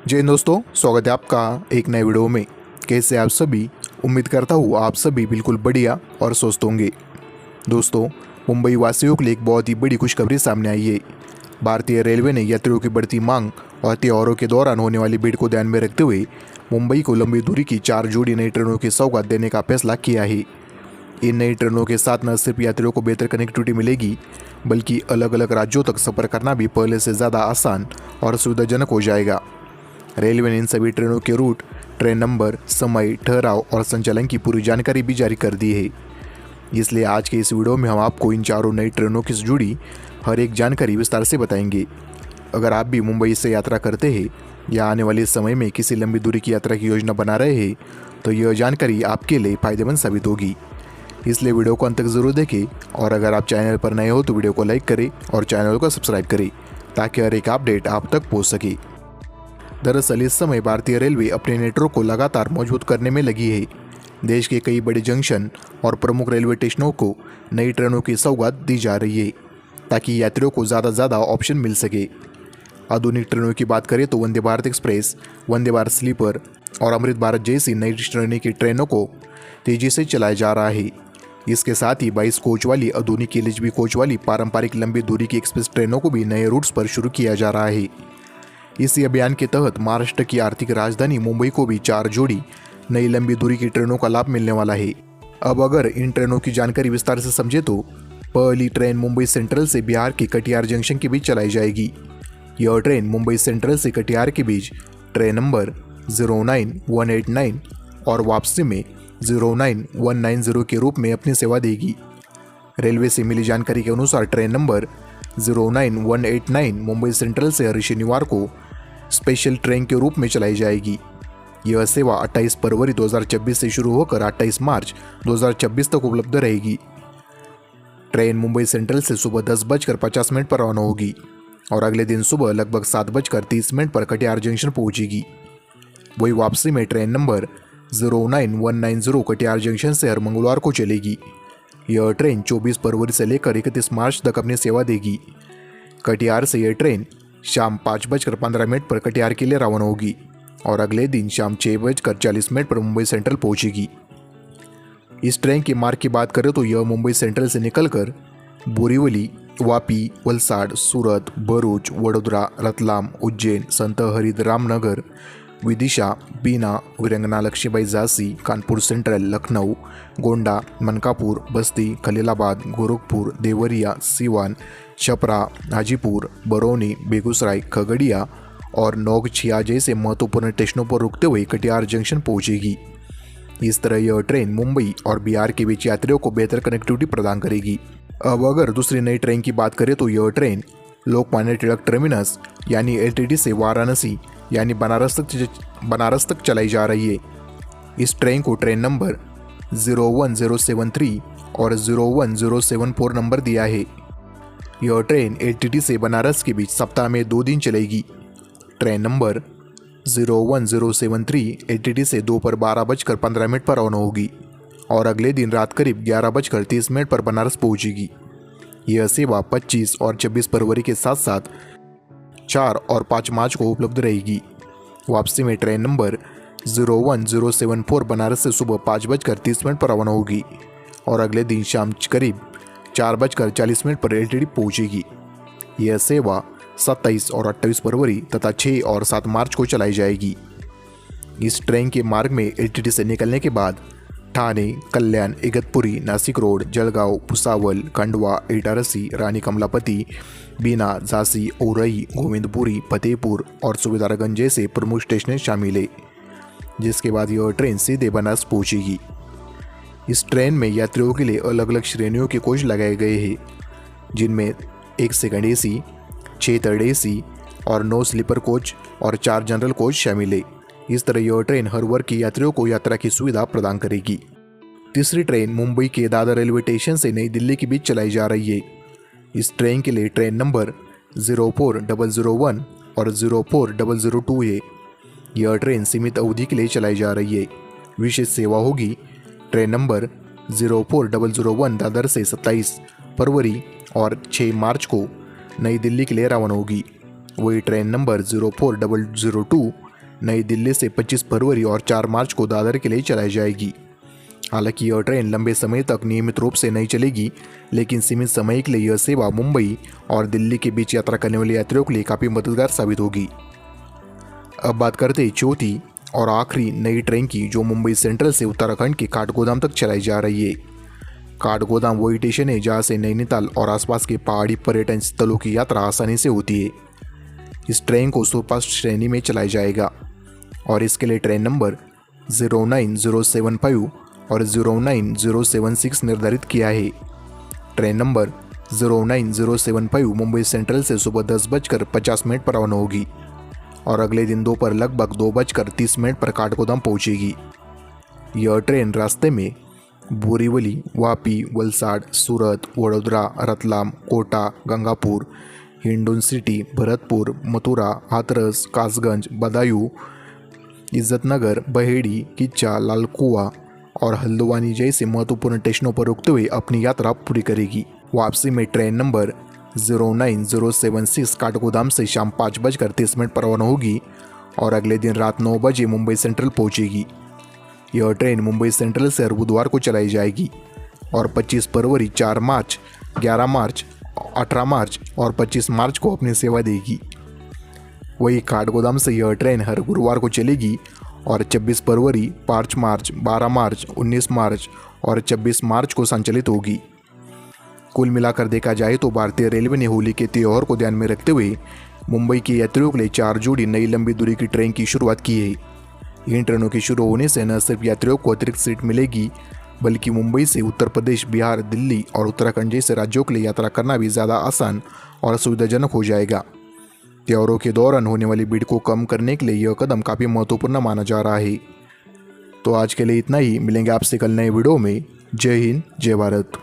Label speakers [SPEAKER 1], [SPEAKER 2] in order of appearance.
[SPEAKER 1] जय हिंद दोस्तों, स्वागत है आपका एक नए वीडियो में। कैसे आप सभी? उम्मीद करता हूँ आप सभी बिल्कुल बढ़िया और स्वस्थ होंगे। दोस्तों, मुंबई वासियों के लिए एक बहुत ही बड़ी खुशखबरी सामने आई है। भारतीय रेलवे ने यात्रियों की बढ़ती मांग और त्योहारों के दौरान होने वाली भीड़ को ध्यान में रखते हुए मुंबई को लंबी दूरी की 4 जोड़ी नई ट्रेनों की सौगात देने का फैसला किया है। इन नई ट्रेनों के साथ न सिर्फ यात्रियों को बेहतर कनेक्टिविटी मिलेगी, बल्कि अलग अलग राज्यों तक सफ़र करना भी पहले से ज़्यादा आसान और सुविधाजनक हो जाएगा। रेलवे ने इन सभी ट्रेनों के रूट, ट्रेन नंबर, समय, ठहराव और संचालन की पूरी जानकारी भी जारी कर दी है। इसलिए आज के इस वीडियो में हम आपको इन चारों नई ट्रेनों की जुड़ी हर एक जानकारी विस्तार से बताएंगे। अगर आप भी मुंबई से यात्रा करते हैं या आने वाले समय में किसी लंबी दूरी की यात्रा की योजना बना रहे हैं, तो यह जानकारी आपके लिए फ़ायदेमंद साबित होगी। इसलिए वीडियो को अंत तक ज़रूर देखें और अगर आप चैनल पर नए हो तो वीडियो को लाइक करें और चैनल को सब्सक्राइब करें ताकि हर एक अपडेट आप तक पहुँच सके। दरअसल इस समय भारतीय रेलवे अपने नेटवर्क को लगातार मजबूत करने में लगी है। देश के कई बड़े जंक्शन और प्रमुख रेलवे स्टेशनों को नई ट्रेनों की सौगात दी जा रही है ताकि यात्रियों को ज़्यादा ऑप्शन मिल सके। आधुनिक ट्रेनों की बात करें तो वंदे भारत एक्सप्रेस, वंदे भारत स्लीपर और अमृत भारत जैसी नई श्रेणी की ट्रेनों को तेज़ी से चलाया जा रहा है। इसके साथ ही 22 कोच वाली आधुनिक एलएचबी कोच वाली पारंपरिक लंबी दूरी की एक्सप्रेस ट्रेनों को भी नए रूट्स पर शुरू किया जा रहा है। इसी अभियान के तहत महाराष्ट्र की आर्थिक राजधानी मुंबई को भी 4 जोड़ी नई लंबी दूरी की ट्रेनों का लाभ मिलने वाला है। अब अगर इन ट्रेनों की जानकारी विस्तार से समझे तो पहली ट्रेन मुंबई सेंट्रल से बिहार के कटिहार जंक्शन के बीच चलाई जाएगी। यह ट्रेन मुंबई सेंट्रल से कटिहार के बीच ट्रेन नंबर 09189 और वापसी में 09190 के रूप में अपनी सेवा देगी। रेलवे से मिली जानकारी के अनुसार ट्रेन नंबर 09189 मुंबई सेंट्रल से हर शनिवार को स्पेशल ट्रेन के रूप में चलाई जाएगी। यह सेवा 28 फरवरी 2026 से शुरू होकर 28 मार्च 2026 तक उपलब्ध रहेगी। ट्रेन मुंबई सेंट्रल से सुबह 10:50 पर रवाना होगी और अगले दिन सुबह लगभग 7:30 पर कटिहार जंक्शन पहुंचेगी। वही वापसी में ट्रेन नंबर 09190 कटिहार जंक्शन से हर मंगलवार को चलेगी। यह ट्रेन 24 फरवरी से लेकर 31 मार्च तक अपनी सेवा देगी। कटिहार से यह ट्रेन शाम 5:15 पर कटिहार के लिए रवाना होगी और अगले दिन शाम 6:40 पर मुंबई सेंट्रल पहुंचेगी। इस ट्रेन के मार्ग की बात करें तो यह मुंबई सेंट्रल से निकलकर बोरीवली, वापी, वलसाड, सूरत, भरूच, वडोदरा, रतलाम, उज्जैन, संत हरिरामनगर, विदिशा, बीना, वीरंगना लक्ष्मीबाई झांसी, कानपुर सेंट्रल, लखनऊ, गोंडा, मनकापुर, बस्ती, खलीलाबाद, गोरखपुर, देवरिया, सीवान, छपरा, हाजीपुर, बरौनी, बेगूसराय, खगड़िया और नौगछिया जैसे महत्वपूर्ण स्टेशनों पर रुकते हुए कटिहार जंक्शन पहुंचेगी। इस तरह यह ट्रेन मुंबई और बिहार के बीच यात्रियों को बेहतर कनेक्टिविटी प्रदान करेगी। अब अगर दूसरी नई ट्रेन की बात करें तो यह ट्रेन लोकमान्य तिलक टर्मिनस यानी एलटीटी से वाराणसी यानी बनारस तक चलाई जा रही है। इस ट्रेन को ट्रेन नंबर 01073 और 01074 नंबर दिया है। यह ट्रेन एलटीटी से बनारस के बीच सप्ताह में 2 दिन चलेगी। ट्रेन नंबर 01073 एलटीटी से दोपहर 12:15 पर रवाना होगी और अगले दिन रात करीब 11:30 पर बनारस पहुंचेगी। यह सेवा 25 और 26 फरवरी के साथ साथ 4 और 5 मार्च को उपलब्ध रहेगी। वापसी में ट्रेन नंबर 01074 बनारस से सुबह 5:30 पर रवाना होगी और अगले दिन शाम करीब 4:40 पर एलटीटी पहुंचेगी। यह सेवा 27 और 28 फरवरी तथा 6 और 7 मार्च को चलाई जाएगी। इस ट्रेन के मार्ग में एलटीटी से निकलने के बाद ठाणे, कल्याण, इगतपुरी, नासिक रोड, जळगाव, भुसावल, खंडवा, इटारसी, रानी कमलापति, बीना, झांसी, औरई, गोविंदपुरी, फतेहपुर और सुबेदारगंज जैसे प्रमुख स्टेशन शामिल है, जिसके बाद यह ट्रेन सीधे बनारस पहुंचेगी। इस ट्रेन में यात्रियों के लिए अलग अलग श्रेणियों के कोच लगाए गए हैं, जिनमें 1 सेकंड एसी, 6 थर्ड एसी और 9 स्लीपर कोच और 4 जनरल कोच शामिल है। इस तरह यह ट्रेन हर वर्ग के यात्रियों को यात्रा की सुविधा प्रदान करेगी। तीसरी ट्रेन मुंबई के दादर रेलवे स्टेशन से नई दिल्ली के बीच चलाई जा रही है। इस ट्रेन के लिए ट्रेन नंबर 04001 और 04002 है। यह ट्रेन सीमित अवधि के लिए चलाई जा रही है। विशेष सेवा होगी। ट्रेन नंबर 04001 दादर से 27 फरवरी और 6 मार्च को नई दिल्ली के लिए रवाना होगी। वही ट्रेन नंबर 04002 नई दिल्ली से 25 फरवरी और 4 मार्च को दादर के लिए चलाई जाएगी। हालांकि यह ट्रेन लंबे समय तक नियमित रूप से नहीं चलेगी, लेकिन सीमित समय के लिए यह सेवा मुंबई और दिल्ली के बीच यात्रा करने वाले यात्रियों के लिए काफ़ी मददगार साबित होगी। अब बात करते हैं चौथी और आखिरी नई ट्रेन की, जो मुंबई सेंट्रल से उत्तराखंड के काठगोदाम तक चलाई जा रही है। काठगोदाम वही स्टेशन है जहाँ से नैनीताल और आसपास के पहाड़ी पर्यटन स्थलों की यात्रा आसानी से होती है। इस ट्रेन को सुपरफास्ट श्रेणी में चलाया जाएगा और इसके लिए ट्रेन नंबर 09075 और 09076 निर्धारित किया है। ट्रेन नंबर 09075 मुंबई सेंट्रल से सुबह 10:50 पर रवाना होगी और अगले दिन दोपहर लगभग 2:30 पर काठगोदाम पहुंचेगी। यह ट्रेन रास्ते में बोरीवली, वापी, वलसाड, सूरत, वडोदरा, रतलाम, कोटा, गंगापुर, हिंडोन सिटी, भरतपुर, मथुरा, हाथरस, कासगंज, बदायूं, इज्जतनगर, बहेड़ी, किच्चा, लालकुआ और हल्द्वानी जैसे महत्वपूर्ण स्टेशनों पर रुकते हुए अपनी यात्रा पूरी करेगी। वापसी में ट्रेन नंबर 09076 काठगोदाम से शाम 5:30 पर रवाना होगी और अगले दिन रात 9 बजे मुंबई सेंट्रल पहुंचेगी। यह ट्रेन मुंबई सेंट्रल से हर बुधवार को चलाई जाएगी और 25 फरवरी, 4 मार्च, 11 मार्च, 18 मार्च और 25 मार्च को अपनी सेवा देगी। वही काठगोदाम से यह ट्रेन हर गुरुवार को चलेगी और 26 फरवरी, 5 मार्च, 12 मार्च, 19 मार्च और 26 मार्च को संचालित होगी। कुल मिलाकर देखा जाए तो भारतीय रेलवे ने होली के त्यौहार को ध्यान में रखते हुए मुंबई के यात्रियों के लिए 4 जोड़ी नई लंबी दूरी की ट्रेन की शुरुआत की है। इन ट्रेनों के शुरू होने से न सिर्फ यात्रियों को अतिरिक्त सीट मिलेगी, बल्कि मुंबई से उत्तर प्रदेश, बिहार, दिल्ली और उत्तराखंड जैसे राज्यों के लिए यात्रा करना भी ज़्यादा आसान और सुविधाजनक हो जाएगा। त्योहारों के दौरान होने वाली भीड़ को कम करने के लिए यह कदम काफ़ी महत्वपूर्ण माना जा रहा है। तो आज के लिए इतना ही। मिलेंगे आपसे कल नए वीडियो में। जय हिंद, जय भारत।